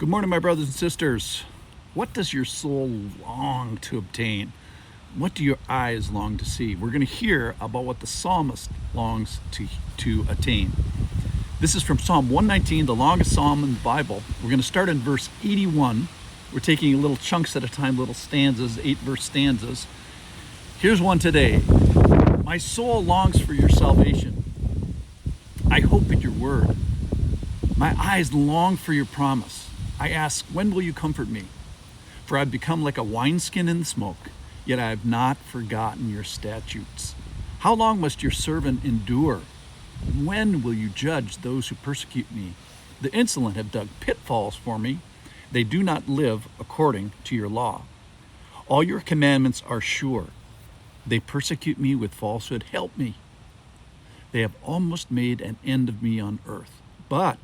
Good morning, my brothers and sisters. What does your soul long to obtain? What do your eyes long to see? We're going to hear about what the psalmist longs to attain. This is from Psalm 119, the longest psalm in the Bible. We're going to start in verse 81. We're taking little chunks at a time, little stanzas, 8-verse stanzas. Here's one today. My soul longs for your salvation. I hope in your word. My eyes long for your promise. I ask, when will you comfort me? For I've become like a wineskin in the smoke, yet I have not forgotten your statutes. How long must your servant endure? When will you judge those who persecute me? The insolent have dug pitfalls for me. They do not live according to your law. All your commandments are sure. They persecute me with falsehood. Help me. They have almost made an end of me on earth, but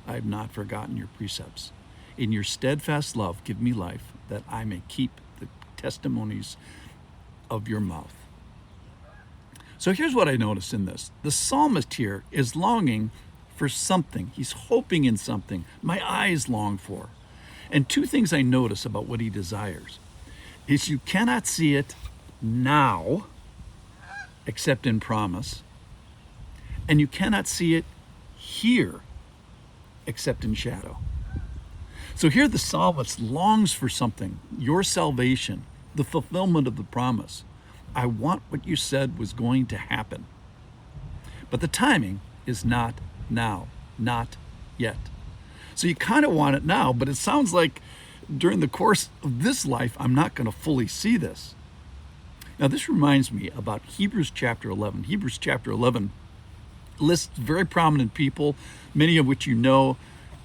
I have not forgotten your precepts. In your steadfast love, give me life, that I may keep the testimonies of your mouth. So here's what I notice in this. The psalmist here is longing for something. He's hoping in something. My eyes long for. And two things I notice about what he desires is you cannot see it now, except in promise, and you cannot see it here, except in shadow. So here the psalmist longs for something, your salvation, the fulfillment of the promise. I want what you said was going to happen. But the timing is not now, not yet. So you kind of want it now, but it sounds like during the course of this life, I'm not going to fully see this. Now this reminds me about Hebrews chapter 11. Hebrews chapter 11 lists very prominent people, many of which you know,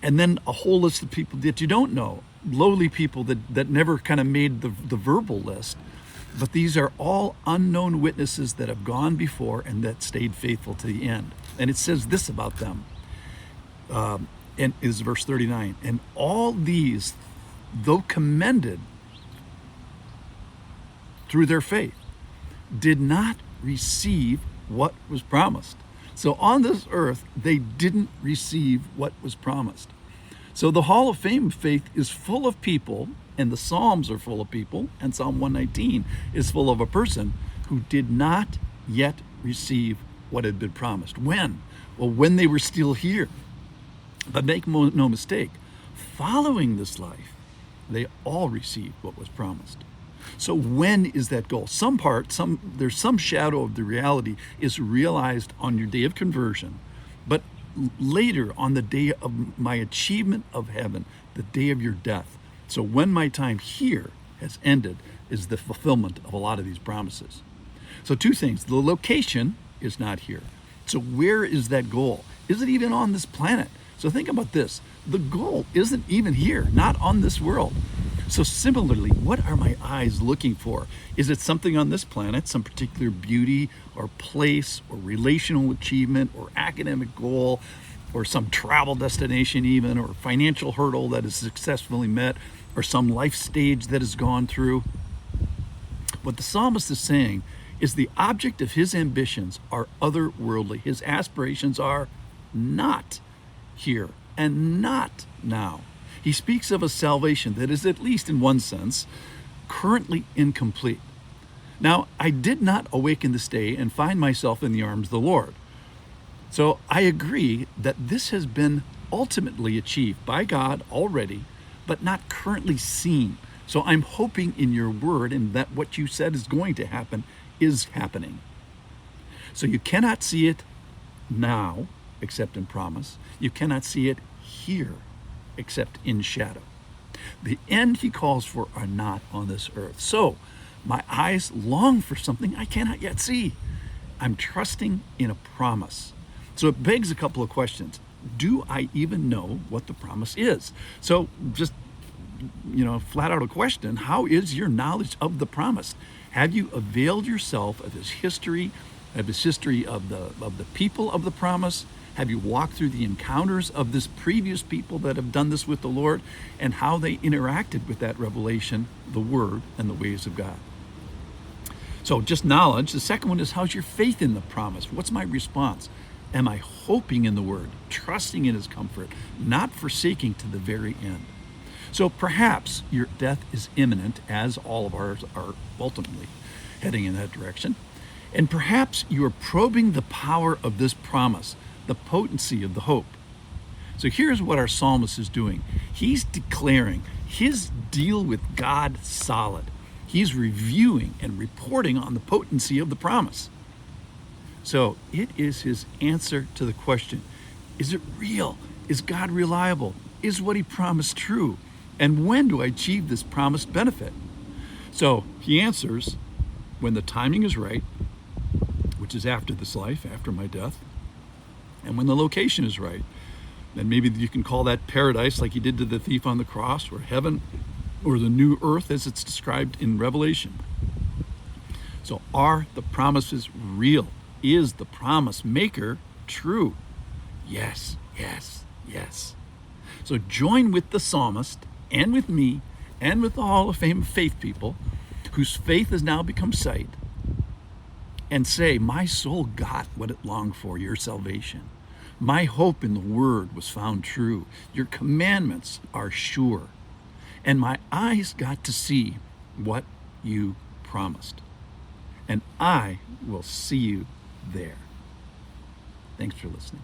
and then a whole list of people that you don't know, lowly people that never kind of made the verbal list. But these are all unknown witnesses that have gone before and that stayed faithful to the end. And it says this about them, and is verse 39. And all these, though commended through their faith, did not receive what was promised. So on this earth, they didn't receive what was promised. So the Hall of Fame of faith is full of people, and the Psalms are full of people, and Psalm 119 is full of a person who did not yet receive what had been promised. When? Well, when they were still here. But make no mistake, following this life, they all received what was promised. So when is that goal? There's some shadow of the reality is realized on your day of conversion, but later on the day of my achievement of heaven, the day of your death. So when my time here has ended is the fulfillment of a lot of these promises. So two things, the location is not here. So where is that goal? Is it even on this planet? So think about this. The goal isn't even here, not on this world. So similarly, what are my eyes looking for? Is it something on this planet, some particular beauty or place or relational achievement or academic goal or some travel destination even, or financial hurdle that is successfully met, or some life stage that has gone through? What the psalmist is saying is the object of his ambitions are otherworldly. His aspirations are not here and not now. He speaks of a salvation that is, at least in one sense, currently incomplete. Now, I did not awaken this day and find myself in the arms of the Lord. So I agree that this has been ultimately achieved by God already, but not currently seen. So I'm hoping in your word and that what you said is going to happen is happening. So you cannot see it now, except in promise. You cannot see it here, except in shadow. The end he calls for are not on this earth. So my eyes long for something I cannot yet see. I'm trusting in a promise. So it begs a couple of questions. Do I even know what the promise is? So just, flat out a question, how is your knowledge of the promise? Have you availed yourself of his history of the people of the promise? Have you walked through the encounters of this previous people that have done this with the Lord and how they interacted with that revelation, the word, and the ways of God? So just knowledge. The second one is, how's your faith in the promise? What's my response? Am I hoping in the Word, trusting in His comfort, not forsaking to the very end? So perhaps your death is imminent, as all of ours are ultimately heading in that direction. And perhaps you are probing the power of this promise, the potency of the hope. So here's what our psalmist is doing. He's declaring his deal with God solid. He's reviewing and reporting on the potency of the promise. So it is his answer to the question, is it real? Is God reliable? Is what he promised true? And when do I achieve this promised benefit? So he answers, when the timing is right, which is after this life, after my death, and when the location is right, then maybe you can call that paradise like he did to the thief on the cross, or heaven, or the new earth as it's described in Revelation. So are the promises real? Is the promise maker true? Yes, yes, yes. So join with the psalmist and with me and with the Hall of Fame of faith people whose faith has now become sight, and say, my soul got what it longed for, your salvation. My hope in the Word was found true. Your commandments are sure. And my eyes got to see what you promised. And I will see you there. Thanks for listening.